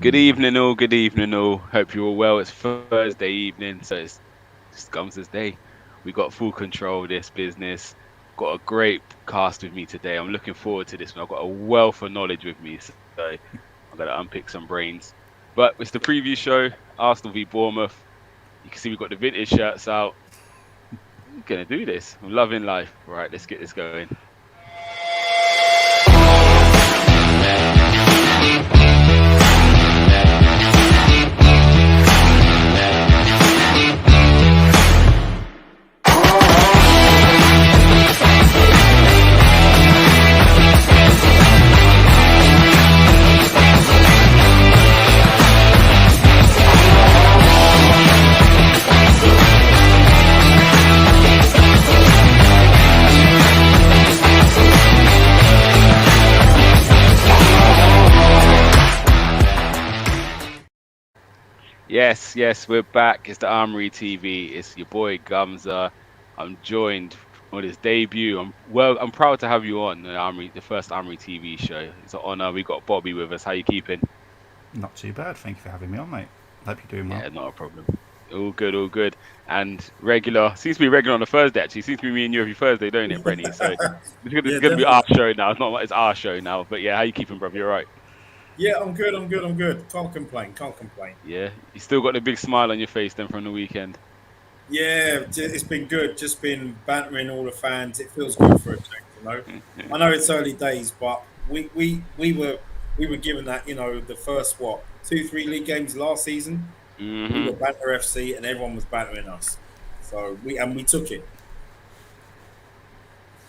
Good evening, all. Good evening, all. Hope you're all well. It's Thursday evening, so it's Gumsa's day. We got full control of this business. Got a great cast with me today. I'm looking forward to this one. I've got a wealth of knowledge with me, so I'm gonna unpick some brains. But it's the preview show. Arsenal v Bournemouth. You can see we've got the vintage shirts out. We're gonna do this. I'm loving life. Right, let's get this going. Yes, we're back. It's the Armoury TV. It's your boy Gumsa. I'm joined on his debut. I'm proud to have you on the Armoury, the first Armoury TV show. It's an honor. We got Bobby with us. How you keeping? Not too bad. Thank you for having me on, mate. Hope you're doing well. Yeah, not a problem. All good, all good. And regular seems to be regular on the Thursday. Actually, seems to be me and you every Thursday, don't it, Brenny? So Yeah, it's gonna be our definitely. show now. It's our show now. But yeah, how you keeping, bro? You're right. Yeah, I'm good. I'm good. I'm good. Can't complain. Can't complain. Yeah, you still got the big smile on your face then from the weekend. Yeah, it's been good. Just been bantering all the fans. It feels good for a change. I know it's early days, but we were given that. The first what 2, 3 league games last season. We hmm were banter FC, and everyone was bantering us. So we took it.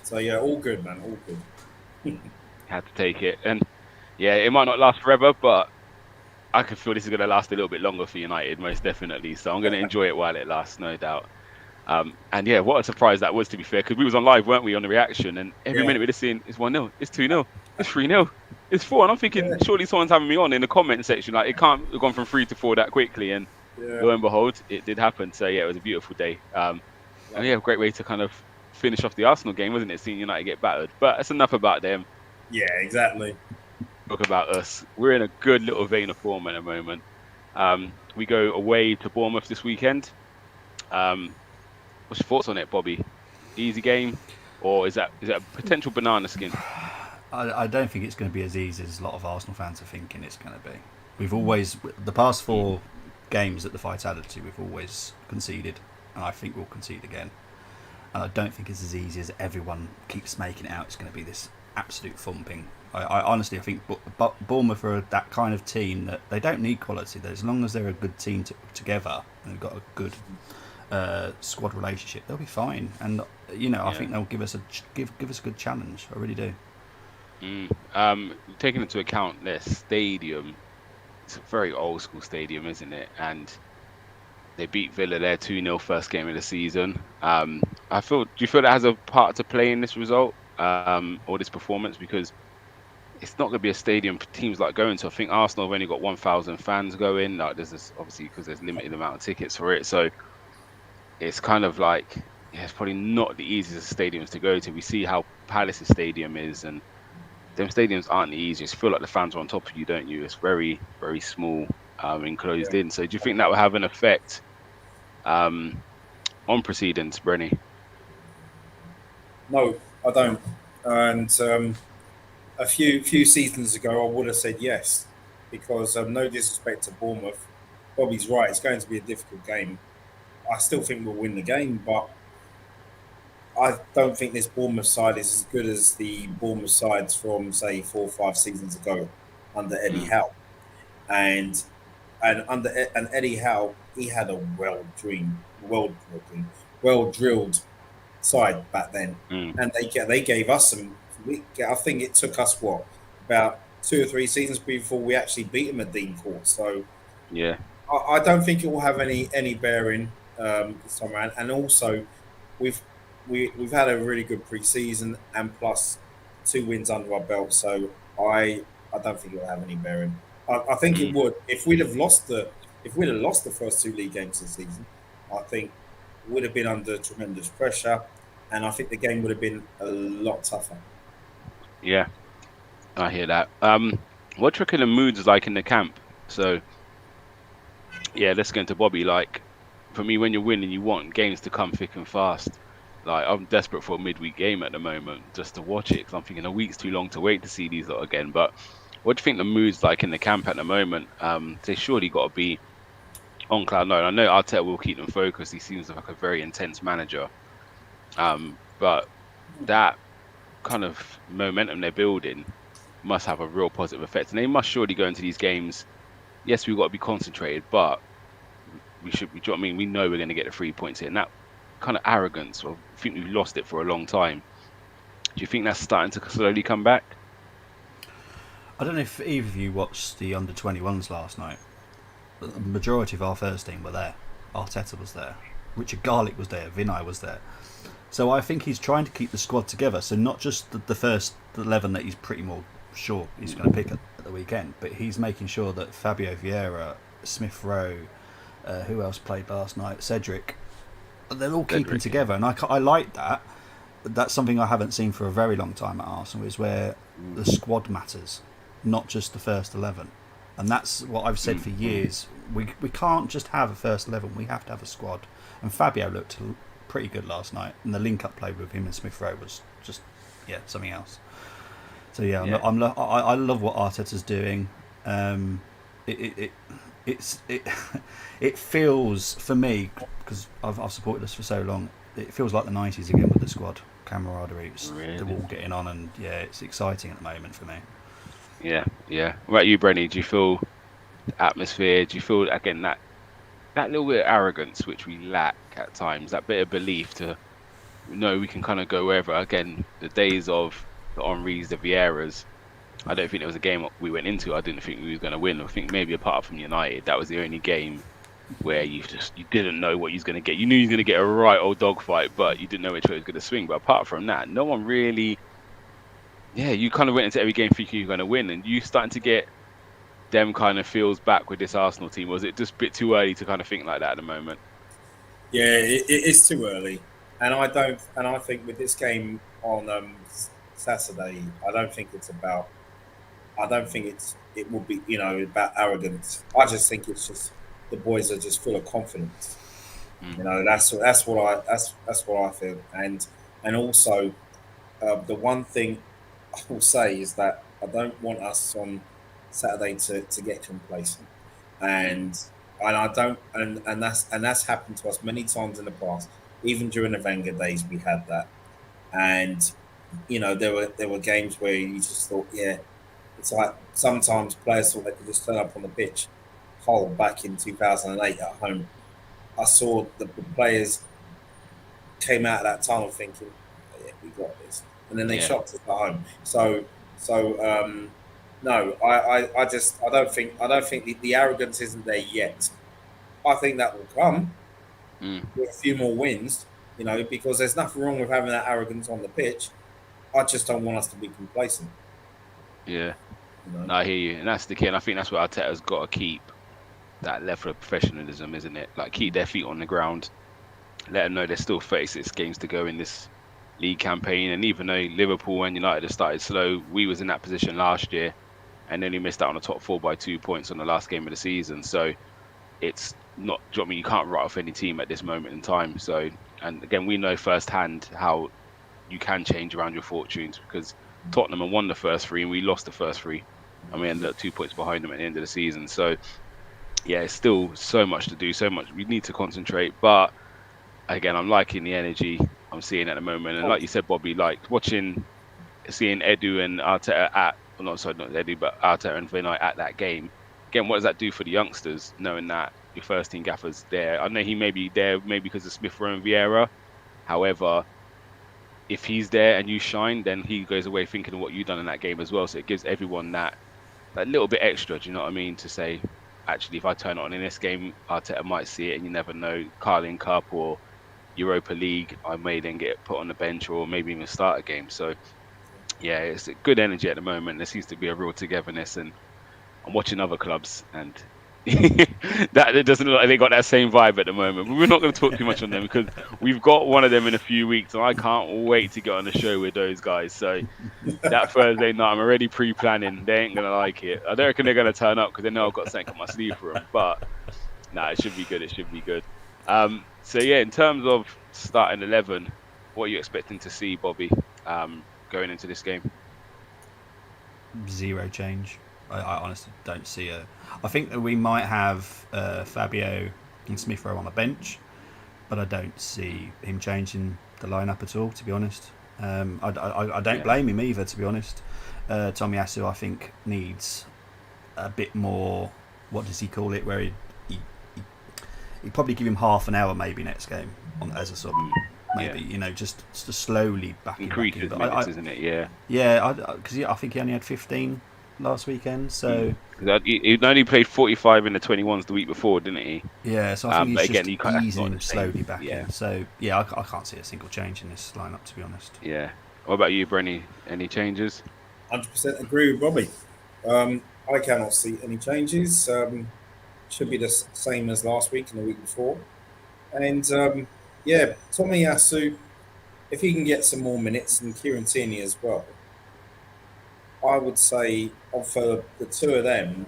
So yeah, all good, man. All good. Had to take it, and yeah, it might not last forever, but I can feel this is going to last a little bit longer for United, most definitely. So I'm going to enjoy it while it lasts, no doubt. And yeah, what a surprise that was, to be fair, because we was on live, weren't we, on the reaction, and every Yeah, minute we're just seeing it's 1-0, it's 2-0, it's 3-0, it's 4, and I'm thinking yeah, surely someone's having me on in the comment section, like it can't have gone from 3 to 4 that quickly, and yeah. lo and behold, it did happen. So yeah, it was a beautiful day. And Love yeah, it. great way to kind of finish off the Arsenal game, wasn't it? Seeing United get battered, but that's enough about them. Yeah, exactly. Talk about us. We're in a good little vein of form at the moment. We go away to Bournemouth this weekend. Um, what's your thoughts on it, Bobby? Easy game, or is that a potential banana skin? I don't think it's going to be as easy as a lot of Arsenal fans are thinking it's going to be. We've always, the past Mm, 4 games at the Vitality, we've always conceded, and I think we'll concede again. And I don't think it's as easy as everyone keeps making it out. It's going to be this absolute thumping. I honestly, I think Bournemouth are that kind of team that they don't need quality. As long as they're a good team together and they've got a good squad relationship, they'll be fine. And I yeah. think they'll give us a good challenge. I really do. Taking into account their stadium, it's a very old school stadium, isn't it? And they beat Villa their 2-0 first game of the season. Do you feel that has a part to play in this result, or this performance? Because it's not going to be a stadium teams like going to. I think Arsenal have only got 1,000 fans going. Like there's this, obviously, because there's limited amount of tickets for it. So it's kind of like, yeah, it's probably not the easiest stadiums to go to. We see how Palace's stadium is, and them stadiums aren't the easiest. You feel like the fans are on top of you, don't you? It's very, very small, enclosed Yeah. in. So do you think that will have an effect um, on proceedings, Brenny? No, I don't. And a few seasons ago, I would have said yes, because no disrespect to Bournemouth, Bobby's right. It's going to be a difficult game. I still think we'll win the game, but I don't think this Bournemouth side is as good as the Bournemouth sides from say 4 or 5 seasons ago under Eddie Mm, Howe. And and Eddie Howe, he had a well drilled side back then, mm, and they gave us some. I think it took us what about 2 or 3 seasons before we actually beat them at Dean Court. So yeah. I don't think it will have any bearing this time around. And also, we've we've had a really good pre-season and plus 2 wins under our belt. So I don't think it will have any bearing. I think it Mm, would if we'd have lost the first 2 league games this season. I think would have been under tremendous pressure, and I think the game would have been a lot tougher. yeah, I hear that. What do you reckon the mood's like in the camp? So yeah, let's go into Bobby. Like for me, when you're winning, you want games to come thick and fast. Like I'm desperate for a midweek game at the moment just to watch it because I'm thinking a week's too long to wait to see these lot again. But what do you think the mood's like in the camp at the moment? They surely got to be on cloud nine. I know Arteta will keep them focused. He seems like a very intense manager. But that kind of momentum they're building must have a real positive effect, and they must surely go into these games. Yes, we've got to be concentrated, but we should. Do you know what I mean? We know we're going to get the 3 points here, and that kind of arrogance. Well, I think we've lost it for a long time. Do you think that's starting to slowly come back? I don't know if either of you watched the under 21s last night. The majority of our first team were there. Arteta was there. Richard Garlick was there. Vinay was there. So I think he's trying to keep the squad together. So not just the first 11 that he's pretty more sure he's going to pick at the weekend, but he's making sure that Fabio Vieira, Smith Rowe, who else played last night? Cedric. They're all keeping together, and I like that. That's something I haven't seen for a very long time at Arsenal, is where the squad matters, not just the first 11. And that's what I've said for years. We can't just have a first 11, we have to have a squad. And Fabio looked pretty good last night, and the link-up play with him and Smith Rowe was just, something else. So I love what Arteta's doing. It feels, for me, because I've supported us for so long, it feels like the 90s again with the squad camaraderie. They're all getting on, and it's exciting at the moment for me. Yeah. What about you, Brenny? Do you feel the atmosphere? Do you feel again that little bit of arrogance which we lack at times? That bit of belief to know we can kind of go wherever. Again, the days of the Henrys, the Vieiras. I don't think there was a game we went into. I didn't think we were going to win. I think maybe apart from United, that was the only game where you didn't know what you was going to get. You knew you were going to get a right old dogfight, but you didn't know which way it was going to swing. But apart from that, no one really. Yeah, you kind of went into every game thinking you're going to win, and you starting to get them kind of feels back with this Arsenal team. Was it just a bit too early to kind of think like that at the moment? Yeah, it is too early, and I don't. And I think with this game on Saturday, I don't think it's about. I don't think it will be about arrogance. I just think it's just the boys are just full of confidence. That's what I feel, and also the one thing I will say is that I don't want us on Saturday to get complacent, and I don't, and that's happened to us many times in the past. Even during the Wenger days, we had that, and there were games where you just thought, it's like sometimes players thought they could just turn up on the pitch. Hull back in 2008 at home, I saw the players came out of that tunnel thinking, yeah, we got this, and then they shocked us at home. So no, I don't think the arrogance isn't there yet. I think that will come with a few more wins, because there's nothing wrong with having that arrogance on the pitch. I just don't want us to be complacent. Yeah, no, I hear you, and that's the key. And I think that's what Arteta's got to keep that level of professionalism, isn't it? Like keep their feet on the ground, let them know there's still 36 games to go in this league campaign. And even though Liverpool and United have started slow, we was in that position last year and only missed out on the top four by 2 points on the last game of the season. So it's not, do you know what I mean? You can't write off any team at this moment in time. So, and again, we know firsthand how you can change around your fortunes, because Tottenham have won the first three and we lost the first three, and we ended up 2 points behind them at the end of the season. So yeah, it's still so much to do, so much we need to concentrate. But again, I'm liking the energy I'm seeing at the moment, and like you said, Bobby, like seeing Edu and Arteta not Edu, but Arteta and Vinay at that game. Again, what does that do for the youngsters, knowing that your first team gaffer's there? I know he may be there maybe because of Smith Rowe and Vieira. However, if he's there and you shine, then he goes away thinking of what you've done in that game as well. So it gives everyone that little bit extra, do you know what I mean? To say, actually, if I turn it on in this game, Arteta might see it, and you never know, Carling Cup or Europa League, I may then get put on the bench or maybe even start a game. So yeah, it's a good energy at the moment. There seems to be a real togetherness, and I'm watching other clubs, and That it doesn't look like they got that same vibe at the moment. But we're not going to talk too much on them because we've got one of them in a few weeks, and I can't wait to get on the show with those guys. So that Thursday night, I'm already pre-planning. They ain't gonna like it. I don't reckon they're gonna turn up because they know I've got something up my sleeve for them. But nah, it should be good. It should be good. So yeah, in terms of starting 11, what are you expecting to see, Bobby, going into this game? Zero change. I honestly don't see a. I think that we might have Fabio and Smith Rowe on the bench, but I don't see him changing the lineup at all. To be honest, I don't Yeah, blame him either. To be honest, Tomiyasu I think needs a bit more. What does he call it? Where he he'd probably give him half an hour maybe next game as a sub. mm, Maybe yeah. just to slowly back him Increase back in. his But minutes, isn't it? Yeah. yeah, because I think he only had 15 last weekend. So 'Cause he only played 45 in the 21s the week before, didn't he? yeah, so I think But he's again, just that's easing not him the same. slowly back Yeah, in. So yeah, I can't see a single change in this lineup to be honest. yeah. What about you, Brenny? Any changes? 100% agree with Robbie. I cannot see any changes. Should be the same as last week and the week before. And yeah, Tommy Yasu, if he can get some more minutes, and Kieran Tierney as well, I would say for the two of them,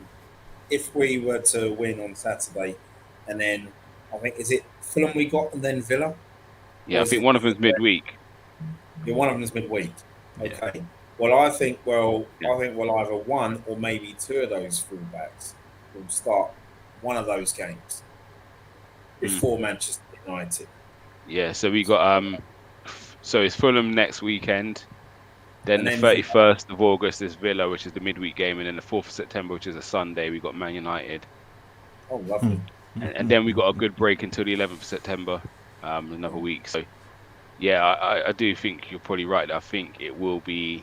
if we were to win on Saturday, and then I think is it Fulham we got and then Villa, Yeah, or I is think it? one of them's midweek. Yeah, one of them is midweek. Yeah, Okay. Well, Yeah. I think well either one or maybe two of those fullbacks will start one of those games Mm. before Manchester United. Yeah, so we got so it's Fulham next weekend. Then And the then Villa. 31st of August is Villa, which is the midweek game, and then the 4th of September, which is a Sunday, we got Man United, Oh, lovely. and then we got a good break until the 11th of September, another week. So yeah, I do think you're probably right. I think it will be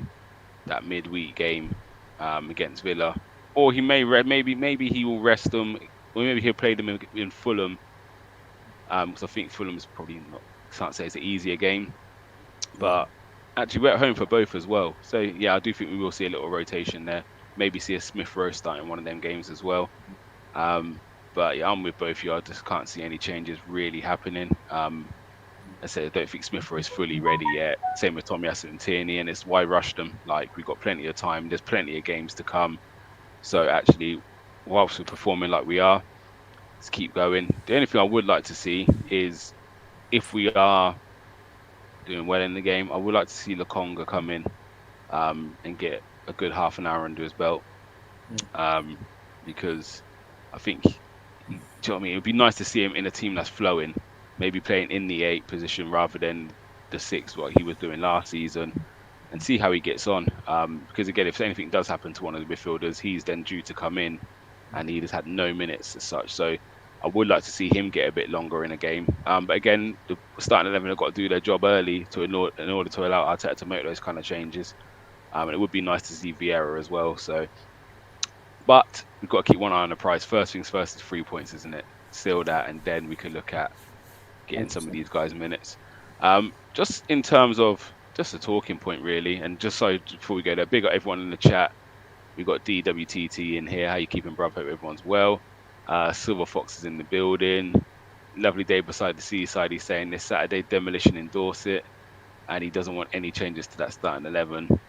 that midweek game against Villa, or he may maybe he will rest them, or maybe he'll play them in Fulham. Because I think Fulham is probably not, can't say it's an easier game, No. but actually we're at home for both as well. So yeah, I do think we will see a little rotation there. Maybe see a Smith Rowe starting one of them games as well. But yeah, I'm with both of you. I just can't see any changes really happening. I said I don't think Smith Rowe is fully ready yet. Same with Tomiyasu and Tierney, and it's why rush them. Like we've got plenty of time. There's plenty of games to come. So actually, whilst we're performing like we are, let's keep going. The only thing I would like to see is if we are doing well in the game, I would like to see Lokonga come in and get a good half an hour under his belt. Because I think, do you know what I mean? It would be nice to see him in a team that's flowing, maybe playing in the 8 position rather than the 6, what he was doing last season, and see how he gets on. Because again, if anything does happen to one of the midfielders, he's then due to come in, and he just had no minutes as such. So I would like to see him get a bit longer in a game. But again, the starting 11 have got to do their job early in order to allow Arteta to make those kind of changes. And it would be nice to see Vieira as well. So, but we've got to keep one eye on the prize. First things first is 3 points, isn't it? Seal that, and then we can look at getting some of 100%. these guys minutes. Just in terms of just a talking point, really, and just so before we go there, big up everyone in the chat. We've got DWTT in here. How you keeping, bruv? Hope everyone's well. Silver Fox is in the building. Lovely day beside the seaside. He's saying this Saturday demolition in Dorset, and he doesn't want any changes to that starting 11.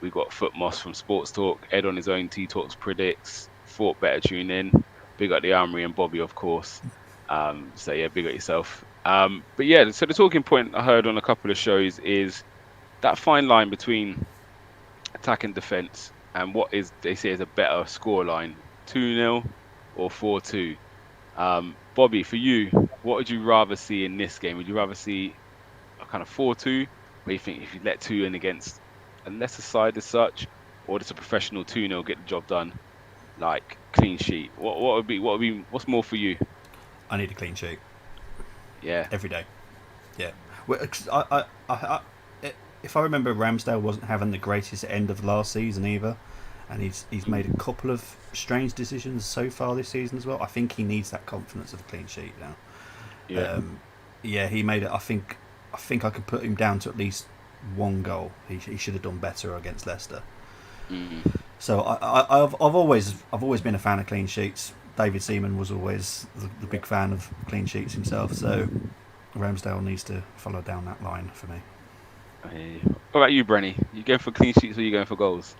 We got Foot Moss from Sports Talk. Ed on his own. T Talks predicts. Thought better tune in. Big up the Armoury and Bobby, of course. So yeah, big up yourself. But yeah, so the talking point I heard on a couple of shows is that fine line between attack and defence, and what is they say is a better scoreline, 2-0 or 4-2. Bobby, for you, what would you rather see in this game? Would you rather see a kind of 4-2, where you think if you let 2 in against a lesser side as such, or does a professional 2-0 get the job done, like clean sheet? What's more for you? I need a clean sheet Yeah, every day. Yeah, well, 'cause if I remember, Ramsdale wasn't having the greatest end of last season either, and he's made a couple of strange decisions so far this season as well. I think he needs that confidence of a clean sheet now. yeah, Yeah, he made it. I think I could put him down to at least one goal. He should have done better against Leicester. mm, So I've always been a fan of clean sheets. David Seaman was always the big fan of clean sheets himself. So Ramsdale needs to follow down that line for me. What about you, Brenny? You going for clean sheets or you going for goals?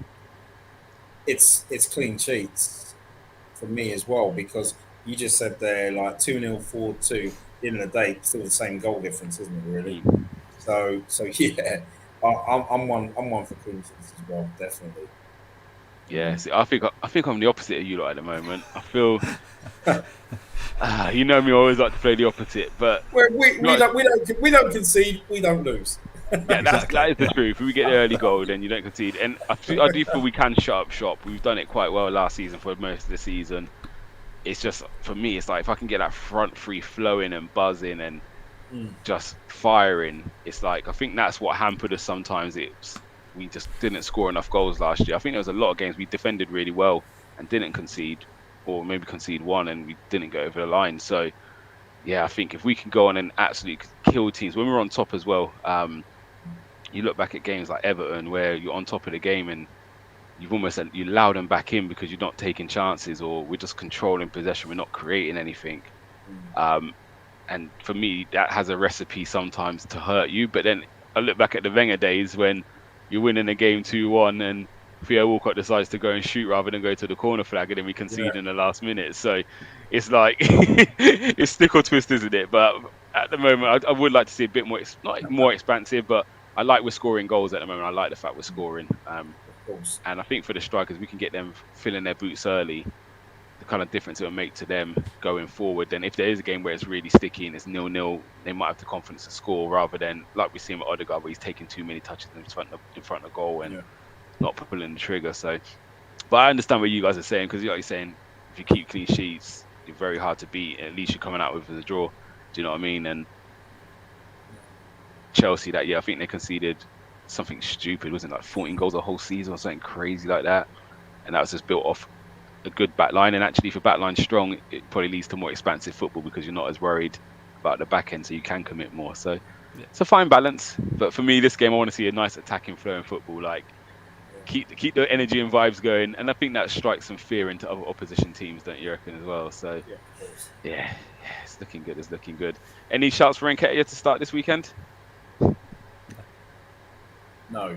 It's clean sheets for me as well because you just said they're like 2-0, 4-2. At the end of the day, still the same goal difference, isn't it? Really. Mm. So yeah, I'm one for clean sheets as well, definitely. Yeah, see, I think I'm the opposite of you lot at the moment. I feel, you know me, I always like to play the opposite, but like, We don't concede, we don't lose. yeah, Exactly. that is the truth. If we get the early goal, then you don't concede, and I do feel we can shut up shop. We've done it quite well last season for most of the season. It's just for me, it's like if I can get that front three flowing and buzzing and Mm. just firing, it's like I think that's what hampered us sometimes. We just didn't score enough goals last year. I think there was a lot of games we defended really well and didn't concede, or maybe concede one and we didn't go over the line. So yeah, I think if we can go on and absolutely kill teams when we're on top as well. You look back at games like Everton where you're on top of the game and you allow them back in because you're not taking chances or we're just controlling possession. We're not creating anything. Um, and for me, that has a recipe sometimes to hurt you. But then I look back at the Wenger days when you're winning a game 2-1 and Theo Walcott decides to go and shoot rather than go to the corner flag and then we concede Yeah. in the last minute. So it's like it's stick or twist, isn't it? But at the moment, I would like to see a bit more, not more expansive, but I like we're scoring goals at the moment. I like the fact we're scoring. Of course. And I think for the strikers, we can get them filling their boots early. The kind of difference it will make to them going forward. Then if there is a game where it's really sticky and it's 0-0, they might have the confidence to score rather than like we see him at Odegaard where he's taking too many touches in front of goal and Yeah. not pulling the trigger. So, but I understand what you guys are saying because like you're saying, if you keep clean sheets, you're very hard to beat. At least you're coming out with a draw. Do you know what I mean? And Chelsea, that year, I think they conceded something stupid, wasn't it? Like 14 goals a whole season or something crazy like that. And that was just built off a good back line. And actually, if your back line's strong, it probably leads to more expansive football because you're not as worried about the back end, so you can commit more. So Yeah. it's a fine balance. But for me, this game, I want to see a nice attacking, flowing football. Like keep the energy and vibes going, and I think that strikes some fear into other opposition teams, don't you reckon, as well? So Yeah, of course. yeah, it's looking good. It's looking good. Any shouts for Nketiah to start this weekend? No. No.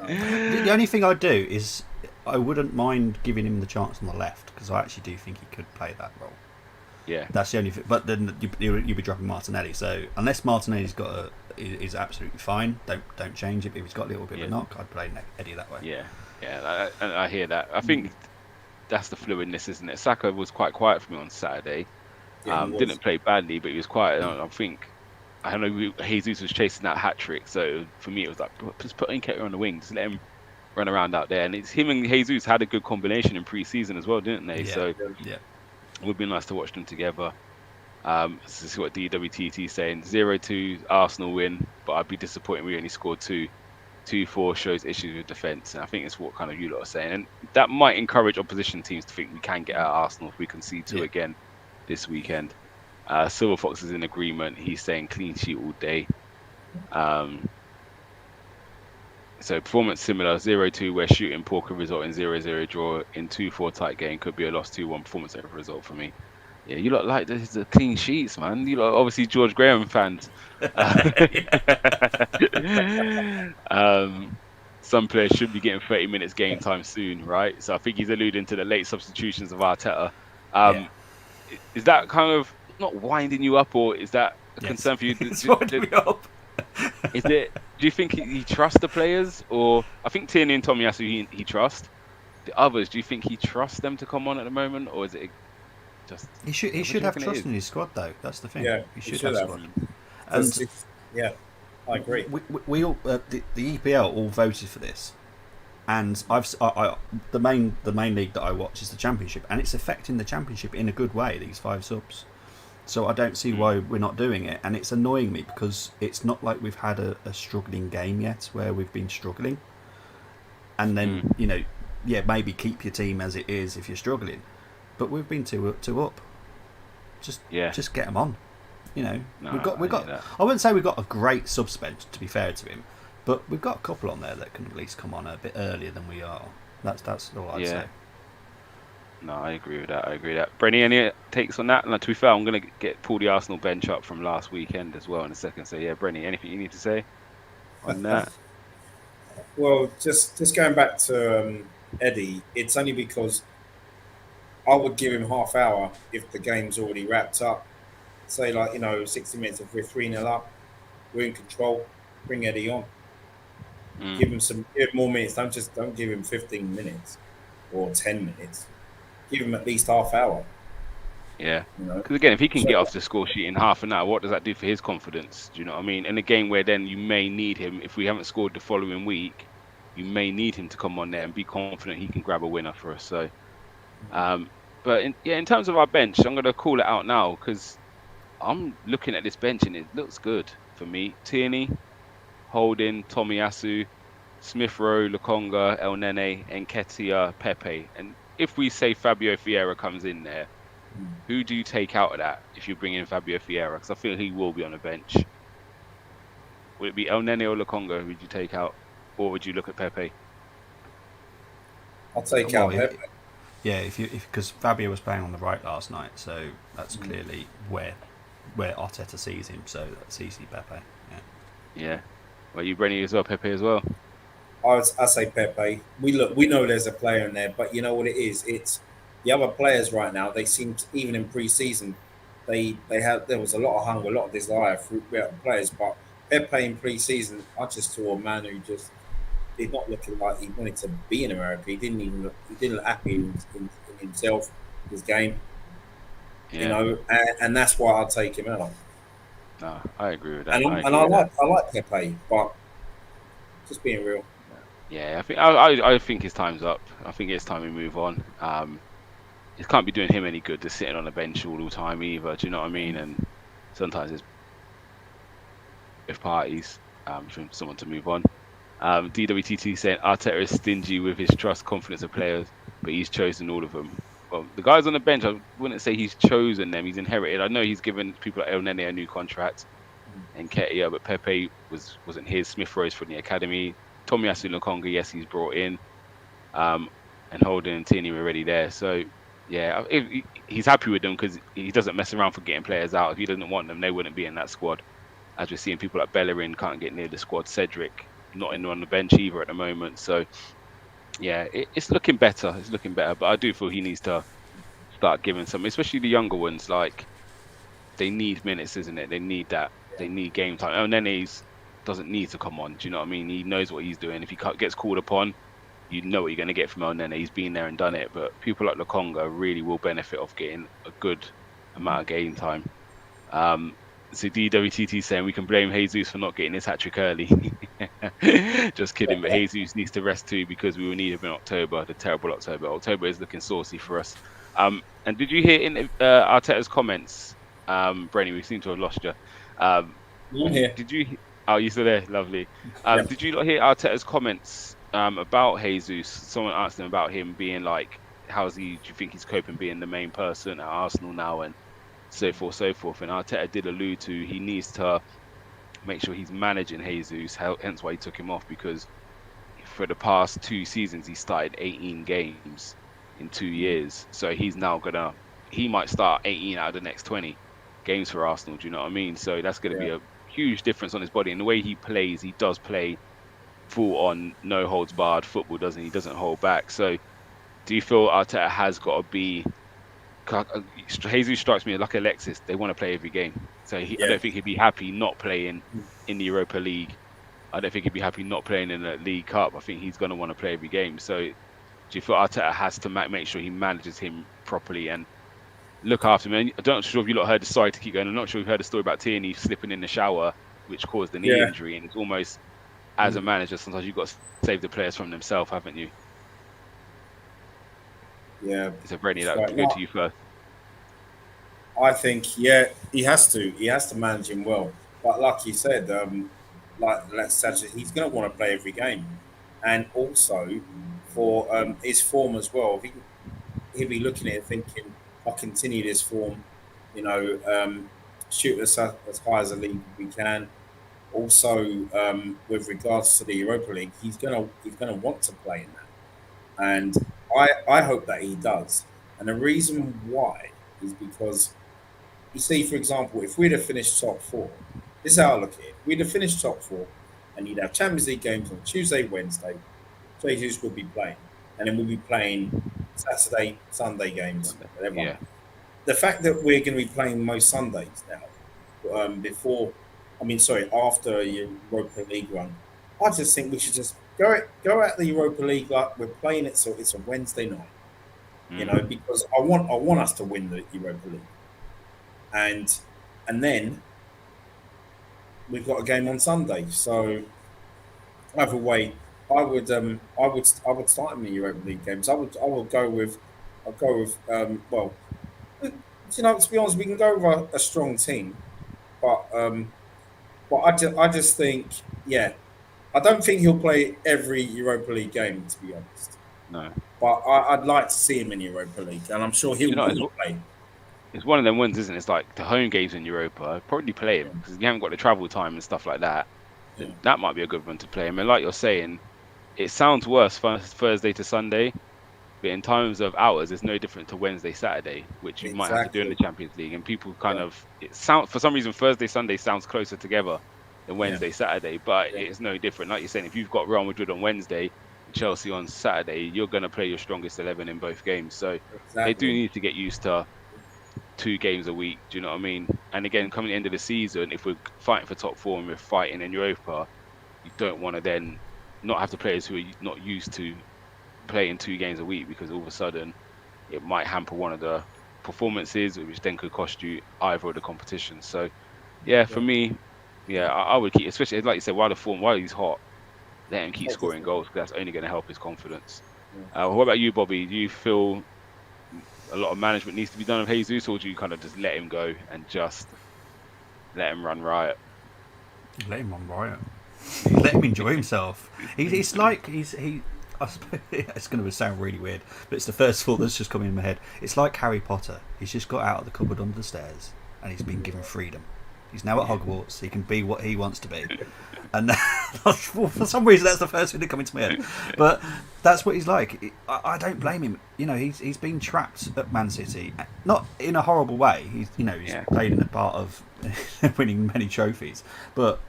The only thing I'd do is I wouldn't mind giving him the chance on the left because I actually do think he could play that role. Yeah. That's the only thing. But then you'd be dropping Martinelli. So unless Martinelli's is absolutely fine, don't change it. But if he's got a little bit of a knock, I'd play Eddie that way. Yeah. I hear that. I think that's the fluidness, isn't it? Saka was quite quiet for me on Saturday. Yeah, he was. Didn't play badly, but he was quiet. I think I know Jesus was chasing that hat trick, so for me it was like just put Nketiah on the wing, just let him run around out there. And it's him and Jesus had a good combination in pre-season as well, didn't they? Yeah. So Yeah. it would be nice to watch them together. This is what DWTT is saying. 0-2 Arsenal win, but I'd be disappointed we only scored 2. 2-4 shows issues with defence, and I think it's what kind of you lot are saying, and that might encourage opposition teams to think we can get out Arsenal if we concede 2 again this weekend. Silver Fox is in agreement. He's saying clean sheet all day. So performance similar, 0-2 where shooting poor could result in 0-0 draw. In 2-4 tight game could be a loss 2-1 performance over result for me. Yeah, you lot like the clean sheets, man. You lot obviously George Graham fans. Some players should be getting 30 minutes game time soon, right? So I think he's alluding to the late substitutions of Arteta. Is that kind of not winding you up, or is that a concern for you? It's winding me up. Is it? Do you think he trusts the players, or I think Tierney and Tomiyasu he trusts. The others, do you think he trusts them to come on at the moment, or is it just? He should have trust in his squad, though. That's the thing. Yeah, he should have squad. And yeah, I agree. We all the EPL all voted for this, and the main league that I watch is the Championship, and it's affecting the Championship in a good way. These 5 subs. So I don't see why we're not doing it, and it's annoying me because it's not like we've had a struggling game yet where we've been struggling, and then maybe keep your team as it is if you're struggling, but we've been two up. Just get them on. We've got. I wouldn't say we've got a great sub spend, to be fair to him, But we've got a couple on there that can at least come on a bit earlier than we are. That's all I'd Yeah. say. No, I agree with that. I agree with that. Brenny, any takes on that? And to be fair, I'm gonna pull the Arsenal bench up from last weekend as well in a second. So yeah, Brenny, anything you need to say on that? Well, just going back to Eddie, it's only because I would give him half hour if the game's already wrapped up. Say like 60 minutes if we're 3-0 up, we're in control. Bring Eddie on. Mm, Give him more minutes. Don't give him 15 minutes or 10 minutes. Give him at least half hour. yeah. You know. Because again, if he can So get off the score sheet in half an hour, what does that do for his confidence? Do you know what I mean? In a game where then you may need him, if we haven't scored the following week, you may need him to come on there and be confident he can grab a winner for us. So, um, but in terms of our bench, I'm gonna call it out now because I'm looking at this bench and it looks good for me. Tierney, Holding, Tomiyasu, Smith Rowe, Lukonga, El Nene, Nketiah, Pepe. And if we say Fabio Vieira comes in there, who do you take out of that if you bring in Fabio Vieira? Because I feel he will be on the bench. Would it be El Nene or Lukonga? Who would you take out? Or would you look at Pepe? I'll take Well, out Pepe. yeah, if because Fabio was playing on the right last night, so that's Mm. clearly where Arteta sees him. So that's easy, Pepe. Yeah. Yeah. Well, you Brenny as well, Pepe as well. I say Pepe. We know there's a player in there, but you know what it is? It's the other players right now. They seem to, even in pre-season, there was a lot of hunger, a lot of desire throughout the players. But Pepe in pre-season, I just saw a man who just did not look like he wanted to be in America. He didn't look happy in himself, his game, Yeah. and that's why I'll take him out. No, I agree with that. And I and agree with that. I like Pepe, but just being real. Yeah, I think I think his time's up. I think it's time we move on. It can't be doing him any good just sitting on the bench all the time either. Do you know what I mean? And sometimes it's both parties for someone to move on. DWTT saying Arteta is stingy with his trust, confidence of players, but he's chosen all of them. Well, the guys on the bench, I wouldn't say he's chosen them. He's inherited. I know he's given people like El Nene a new contract and Ketia, but Pepe wasn't his. Smith Rowe's from the academy. Tomiyasu Lukonga, yes, he's brought in. And Holden and Tierney were already there. So yeah, he's happy with them because he doesn't mess around for getting players out. If he doesn't want them, they wouldn't be in that squad. As we're seeing people like Bellerin can't get near the squad. Cedric not in on the bench either at the moment. So yeah, it's looking better. It's looking better, but I do feel he needs to start giving some, especially the younger ones. Like they need minutes, isn't it? They need that. They need game time. Oh, Nene's doesn't need to come on. Do you know what I mean? He knows what he's doing. If he gets called upon, you know what you're going to get from El Nene. He's been there and done it. But people like Lukonga really will benefit off getting a good amount of game time. So DWTT saying we can blame Jesus for not getting his hat trick early. Just kidding, but Jesus needs to rest too because we will need him in October, the terrible October. October is looking saucy for us. And did you hear in Arteta's comments, Brenny? We seem to have lost you. I'm here. Did you? Oh, you still there? Lovely. Yep. Did you not hear Arteta's comments about Jesus? Someone asked him about him being like, how's he? Do you think he's coping being the main person at Arsenal now and so forth, so forth? And Arteta did allude to he needs to make sure he's managing Jesus. Hence why he took him off because for the past 2 seasons he started 18 games in 2 years. So he's now he might start 18 out of the next 20 games for Arsenal. Do you know what I mean? So that's going to be Yeah. a huge difference on his body and the way he plays. He does play full on, no holds barred football, doesn't he? He doesn't hold back. So do you feel Arteta has got to be? Jesus strikes me like Alexis. They want to play every game. So I Yeah. don't think he'd be happy not playing in the Europa League. I don't think he'd be happy not playing in the League Cup. I think he's going to want to play every game. So do you feel Arteta has to make sure he manages him properly and look after him? And I'm not sure if you lot heard the story to keep going. I'm not sure if you heard the story about Tierney slipping in the shower, which caused the knee Yeah. injury. And it's almost, as a manager, sometimes you've got to save the players from themselves, haven't you? Yeah. So, Brenny, that Right. would go to you first. I think, he has to. He has to manage him well. But like you said, he's going to want to play every game, and also for his form as well. He'll be looking at it thinking, "I'll continue this form, you know, shoot us up as high as a league we can." Also, with regards to the Europa League, he's gonna want to play in that, and I hope that he does. And the reason why is because you see, for example, if we'd have finished top four, this is how I look at it. We'd have finished top four, and you'd have Champions League games on Tuesday, Wednesday. Jesus would be playing, and then we'll be playing Saturday, Sunday games, Sunday. whatever. Yeah. The fact that we're going to be playing most Sundays now, after a Europa League run, I just think we should just go at the Europa League like we're playing it, so it's a Wednesday night, Mm. because I want us to win the Europa League, and then we've got a game on Sunday, so either way, I would start in the Europa League games. I will go with to be honest, we can go with a strong team, but I just think, yeah, I don't think he'll play every Europa League game, to be honest. No. But I'd like to see him in Europa League, and I'm sure Do he'll you know, want to play. it's one of them ones, isn't it? It's like the home games in Europa. I'd probably play him because you haven't got the travel time and stuff like that. Yeah, Then that might be a good one to play him. And like you're saying, it sounds worse Thursday to Sunday, but in terms of hours, it's no different to Wednesday, Saturday, which you might have to do in the exactly. Champions League. And people kind Yeah, of it sound for some reason Thursday, Sunday sounds closer together than yeah, Wednesday, Saturday, but yeah, it's no different. Like you're saying, if you've got Real Madrid on Wednesday and Chelsea on Saturday, you're going to play your strongest 11 in both games. So they do exactly. need to get used to 2 games a week. Do you know what I mean? And again, coming to the end of the season, if we're fighting for top four and we're fighting in Europa, you don't want to then not have the players who are not used to playing 2 games a week because all of a sudden it might hamper one of the performances, which then could cost you either of the competitions. So yeah, for Yeah, me, yeah, I would keep, especially like you said, while he's hot, let him keep yeah, scoring definitely. goals because that's only going to help his confidence. Yeah. What about you, Bobby? Do you feel a lot of management needs to be done of Jesus, or do you kind of just let him go and just let him run riot? Let him on riot. Let him enjoy himself. It's like he. I suppose it's going to sound really weird, but it's the first thought that's just come in my head. It's like Harry Potter. He's just got out of the cupboard under the stairs, and he's been given freedom. He's now at Yeah, Hogwarts. He can be what he wants to be, and for some reason that's the first thing that come into my head. But that's what he's like. I don't blame him. He's been trapped at Man City, not in a horrible way. He's yeah, played in a part of winning many trophies, but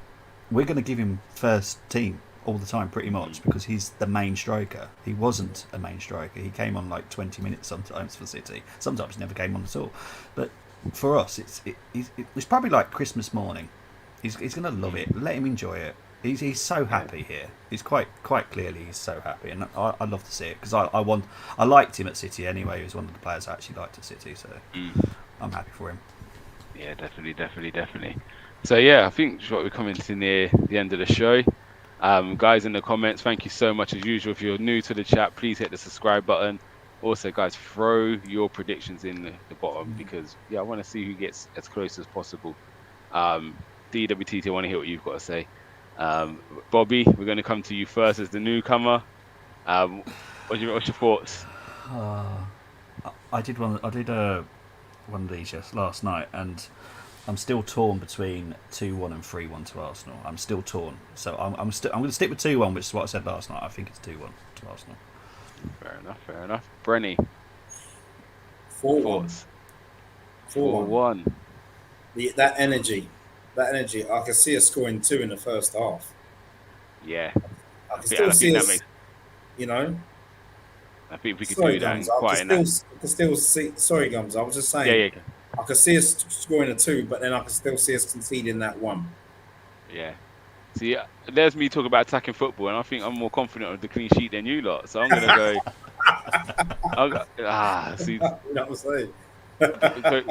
we're going to give him first team all the time pretty much mm, because he's the main striker. He wasn't a main striker. He came on like 20 minutes sometimes for City. Sometimes he never came on at all. But for us, it's probably like Christmas morning. He's going to love mm, it. Let him enjoy it. He's so yeah, happy here. He's quite clearly he's so happy, and I love to see it because I liked him at City anyway. He was one of the players I actually liked at City, so mm, I'm happy for him. yeah, definitely, definitely, definitely. So yeah, I think we're coming to near the end of the show. Guys in the comments, thank you so much as usual. If you're new to the chat, please hit the subscribe button. Also, guys, throw your predictions in the bottom because yeah, I want to see who gets as close as possible. Um, DWTT, I want to hear what you've got to say. Um, Bobby, we're going to come to you first as the newcomer. Um, what's your thoughts? I did one of these last night, and I'm still torn between 2-1 and 3-1 to Arsenal. I'm still torn, so I'm going to stick with 2-1, which is what I said last night. I think it's 2-1 to Arsenal. Fair enough, fair enough. Brenny, 4-1. thoughts? 4-1. 4-1. That energy. I can see us scoring two in the first half. Yeah, I can and still I think see that us, makes. you know. I think if we could Sorry, do that Gums. and quite in that. I can still see. Sorry, Gums. I was just Yeah, saying. yeah, I could see us scoring a two, but then I can still see us conceding that one. yeah. See, there's me talking about attacking football, and I think I'm more confident of the clean sheet than you lot. So I'm gonna go. See, You know what I'm saying?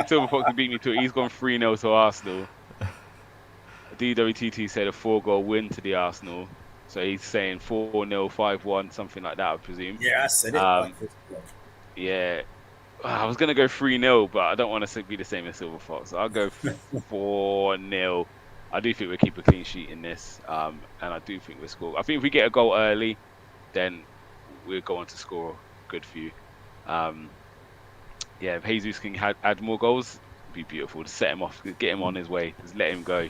Silver Fox beat me to it. He's gone 3-0 to Arsenal. DWTT said a 4-goal win to the Arsenal. So he's saying 4-0, 5-1, something like that, I presume. Yeah, I said it Um, like this. yeah. I was gonna go 3-0, but I don't want to be the same as Silver Fox. So I'll go 4-0. I do think we'll keep a clean sheet in this, and I do think we'll score. I think if we get a goal early, then we'll go on to score a good few. Um, yeah, if Jesus can add more goals, it'd be beautiful. To set him off, get him on his way, just let him go.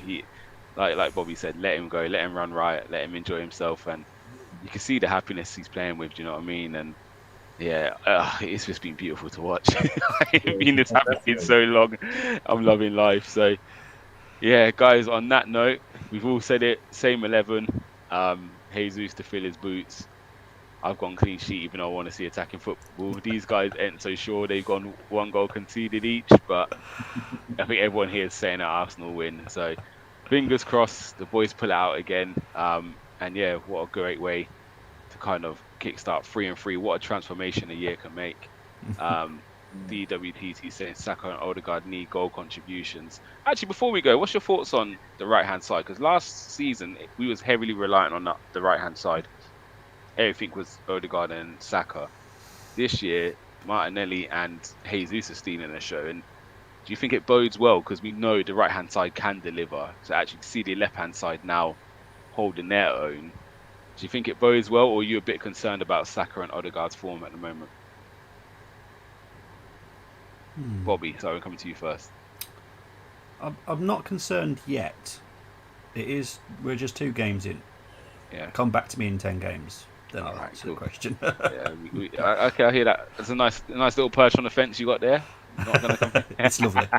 like Bobby said, let him go, let him run riot, let him enjoy himself, and you can see the happiness he's playing with. Do you know what I mean? And yeah, it's just been beautiful to watch. I Yeah, ain't been this happy in definitely. so long. I'm loving life. So yeah, guys. On that note, we've all said it. Same 11. Jesus to fill his boots. I've gone clean sheet, even though I want to see attacking football. These guys ain't so sure. They've gone one goal conceded each, but I think everyone here is saying that Arsenal win. So fingers crossed, the boys pull it out again. And yeah, what a great way to kind of kickstart 3-3. What a transformation a year can make. Um, DWTT saying Saka and Odegaard need goal contributions. Actually, before we go, what's your thoughts on the right hand side? Because last season we was heavily reliant on the right hand side. Everything was Odegaard and Saka. This year, Martinelli and Jesus are stealing the show. And do you think it bodes well? Because we know the right hand side can deliver. So actually, to see the left hand side now holding their own, do you think it bodes well, or are you a bit concerned about Saka and Odegaard's form at the moment? Bobby, sorry, I'm coming to you first. I'm not concerned yet. We're just 2 games in. Yeah. Come back to me in 10 games. Then All I'll right, answer the cool. question. Yeah, okay, I hear that. It's a nice little perch on the fence you got there. Not gonna complain. It's lovely.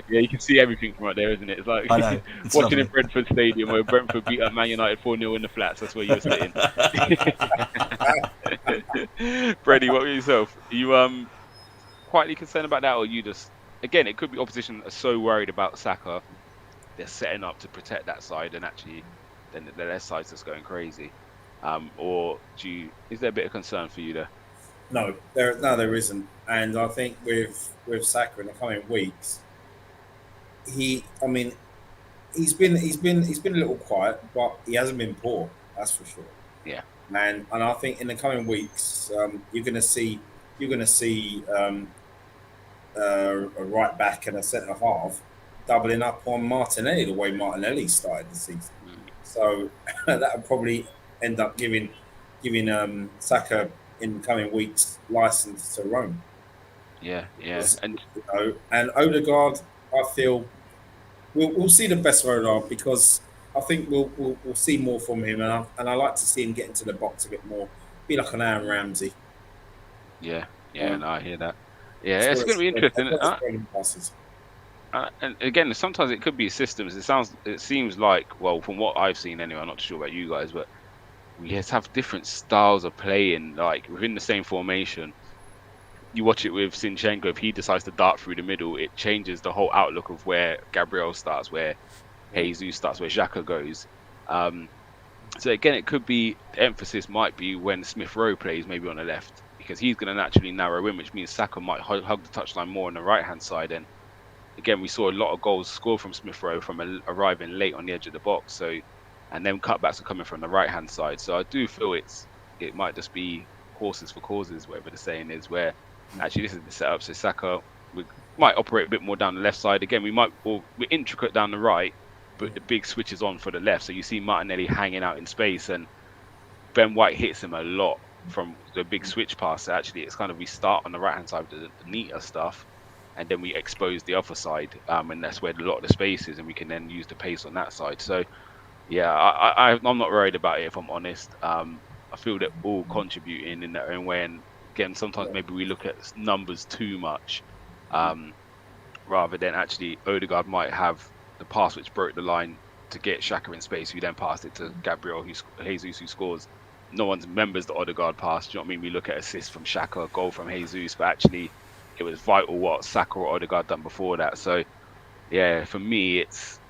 Yeah, you can see everything from right there, isn't it? It's like I know. It's watching in lovely. Brentford Stadium where Brentford beat up Man United 4-0 in the flats. That's where you were sitting. Freddie, what about yourself? Are you quietly concerned about that, or you just again? It could be opposition are so worried about Saka, they're setting up to protect that side, and actually, then the left side's just going crazy. Or is there a bit of concern for you there? There isn't. And I think with Saka in the coming weeks, I mean, he's been a little quiet, but he hasn't been poor. That's for sure. Yeah, And I think in the coming weeks, you're going to see a right back and a centre half doubling up on Martinelli the way Martinelli started the season. mm, So that would probably end up giving Saka in the coming weeks license to roam. yeah, Because, and and Odegaard, I feel we'll see the best of Odegaard because I think we'll see more from him, and I like to see him get into the box a bit more, be like an Aaron Ramsey. yeah, Um, no, I hear that. Yeah, as it's well going to as be interesting. spreading passes. And again, sometimes it could be systems. It seems like, well, from what I've seen anyway, I'm not sure about you guys, but we just have different styles of playing, like within the same formation. You watch it with Sinchenko, if he decides to dart through the middle, it changes the whole outlook of where Gabriel starts, where Jesus starts, where Xhaka goes. Um, so again, it could be the emphasis might be when Smith Rowe plays maybe on the left, because he's going to naturally narrow in, which means Saka might hug the touchline more on the right hand side. And again, we saw a lot of goals scored from Smith Rowe from arriving late on the edge of the box. So, and then cutbacks are coming from the right hand side. So I do feel it might just be horses for causes, whatever the saying is, where actually this is the setup. So Saka we might operate a bit more down the left side. Again, we're intricate down the right, but the big switch is on for the left. So you see Martinelli hanging out in space, and Ben White hits him a lot from the big switch pass. So actually, it's kind of we start on the right hand side with the neater stuff, and then we expose the other side, and that's where a lot of the space is, and we can then use the pace on that side. So yeah, I'm not worried about it if I'm honest. I feel they're all contributing in their own way, and again, sometimes maybe we look at numbers too much, rather than actually Odegaard might have the pass which broke the line to get Xhaka in space, who then passed it to Gabriel, Jesus, who scores. No one remembers the Odegaard pass. Do you know what I mean? We look at assists from Xhaka, goal from Jesus, but actually it was vital what Saka or Odegaard done before that. So yeah, for me,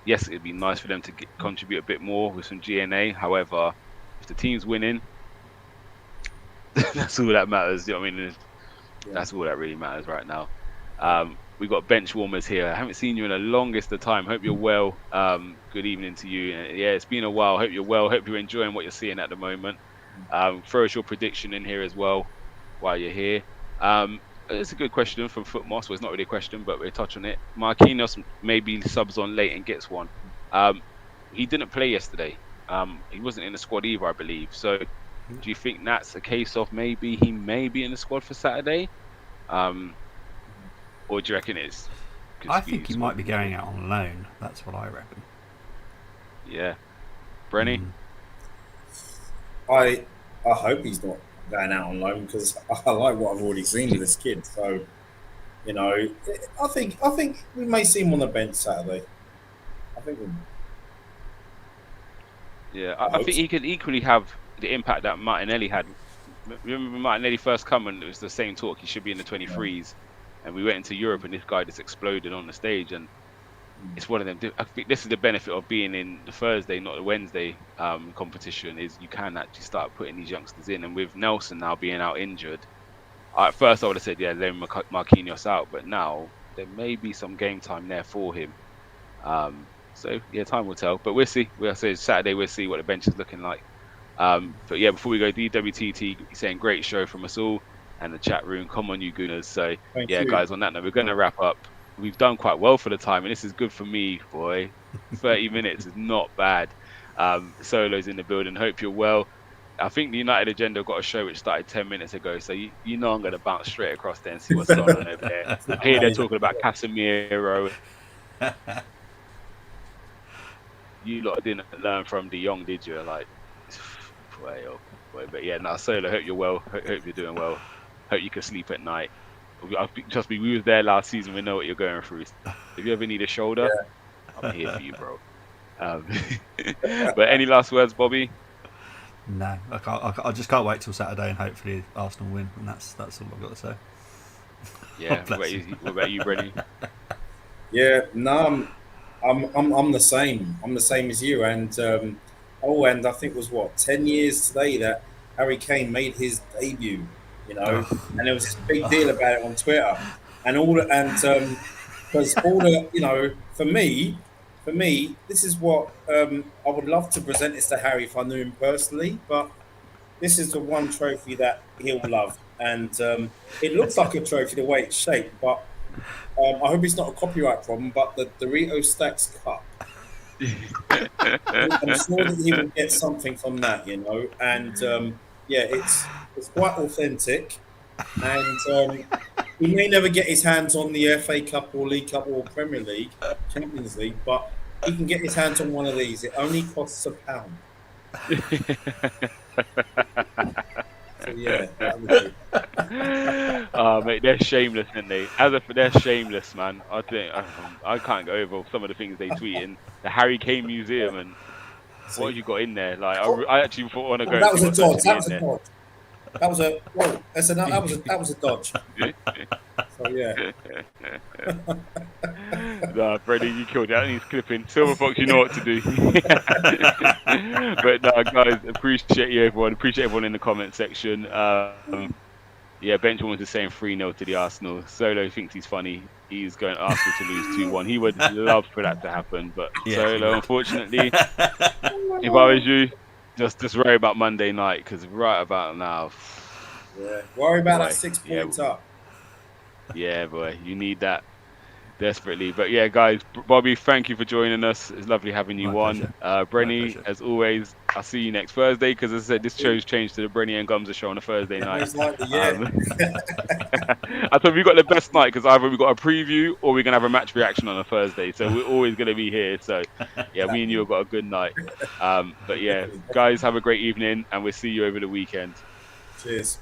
yes, it'd be nice for them to contribute a bit more with some GNA. However, if the team's winning, that's all that matters. You know what I mean? That's all that really matters right now. We've got bench warmers here. I haven't seen you in the longest of time. Hope you're well. Good evening to you. Yeah, it's been a while. Hope you're well. Hope you're enjoying what you're seeing at the moment. Throw us your prediction in here as well while you're here. It's a good question from Footmoss. Well, it's not really a question, but we'll touch on it. Marquinhos maybe subs on late and gets one. He didn't play yesterday. He wasn't in the squad either, I believe. So do you think that's a case of maybe he may be in the squad for Saturday? Or do you reckon it's? I think he might be going out on loan. That's what I reckon. Yeah, Brenny. Mm. I hope he's not going out on loan because I like what I've already seen with this kid. So you know, I think we may see him on the bench Saturday. I think we, Yeah, I I hope think so. he could equally have the impact that Martinelli had. Remember when Martinelli first come and it was the same talk, he should be in the Yeah. 23s, and we went into Europe and this guy just exploded on the stage, and Mm. it's one of them. I think this is the benefit of being in the Thursday, not the Wednesday competition, is you can actually start putting these youngsters in, and with Nelson now being out injured, at first I would have said yeah, let Marquinhos out, but now there may be some game time there for him. So yeah, time will tell, but we'll see. We'll say Saturday, we'll see what the bench is looking like. But yeah, before we go, DWTT saying great show from us all and the chat room. Come on, you Gooners. So Thank yeah, you. guys, on that note, we're going to wrap up. We've done quite well for the time, and this is good for me, boy. 30 minutes is not bad. Solo's in the building. Hope you're well. I think the United Agenda got a show which started 10 minutes ago, so you know I'm going to bounce straight across there and see what's going on over there. I hear they're Amazing. talking about Casemiro. You lot didn't learn from De Jong, did you? Like, boy, oh boy. But yeah, now Solo, hope you're well. Hope you're doing well. Hope you can sleep at night. Trust me, we was there last season. We know what you're going through. If you ever need a shoulder, Yeah. I'm here for you, bro. Um, but any last words, Bobby? No, I just can't wait till Saturday and hopefully Arsenal win, and that's all I've got to say. Yeah. Bless you. What about you, Brenny? Yeah. No, I'm the same. I'm the same as you. And and I think it was what 10 years today that Harry Kane made his debut. You know, Oh, and there was this big deal about it on Twitter, and all the, and because all the for me, this is what I would love to present this to Harry if I knew him personally, but this is the one trophy that he'll love, and it looks like a trophy the way it's shaped, but I hope it's not a copyright problem, but the Dorito Stacks Cup. I'm sure that he will get something from that, and yeah, it's quite authentic, and he may never get his hands on the FA Cup or League Cup or Premier League, Champions League, but he can get his hands on one of these. It only costs £1. So yeah, that would be. Oh, mate, they're shameless, aren't they? They're shameless, man. I can't go over some of the things they tweet in the Harry Kane Museum and what See, have you got in there? Like, oh, I actually want to go oh, and that see was a what's dodge. actually That in was a there. dodge. That was a whoa. That was a dodge. So yeah, Nah, Freddie, you killed that. He's clipping. Silver Fox, you know what to do. But no, guys, appreciate you, everyone. Appreciate everyone in the comment section. Yeah, Benjamin was the same 3-0 to the Arsenal. Solo thinks he's funny. He's going Arsenal to lose 2-1. He would love for that to happen, but yes, you Solo, would. unfortunately, if I was you, just worry about Monday night because right about now, yeah. Worry about that boy, six yeah, points up. yeah, boy, you need that desperately. But yeah, guys, Bobby, thank you for joining us. It's lovely having My you on. pleasure. My Brenny, pleasure. as always, I'll see you next Thursday because as I said, this show's changed to the Brenny and Gumsa show on a Thursday night. Most likely, yeah. Um, I thought we got the best night because either we got a preview or we're gonna have a match reaction on a Thursday. So we're always gonna be here. So yeah, me and you Exactly. have got a good night. But yeah, Definitely. guys, have a great evening and we'll see you over the weekend. Cheers.